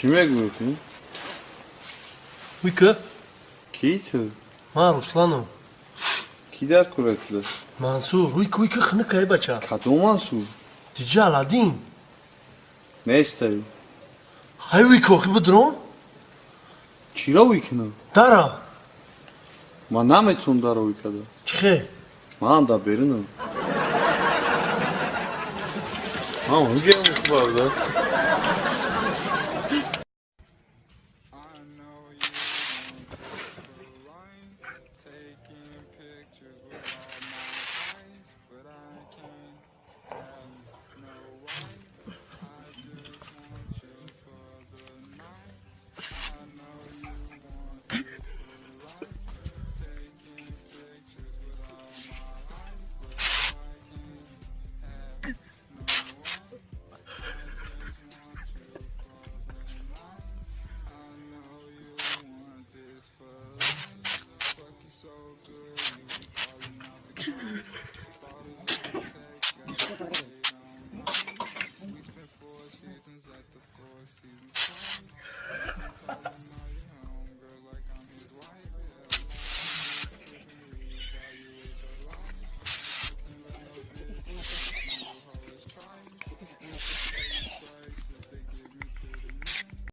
چی میگویی؟ Uyku. کی تو؟ Ha Ruslanım. کی در کورتله؟ Mansur. Uyku xınık ey baça. کدوم منصور؟ Tici Aladin. نیستی؟ Hay uyku ki bu drone? چی را ویکنه؟ Dara. من نمیتونم در ویکده. Çıkı. من دا برینم. ها اونجا هم خوبه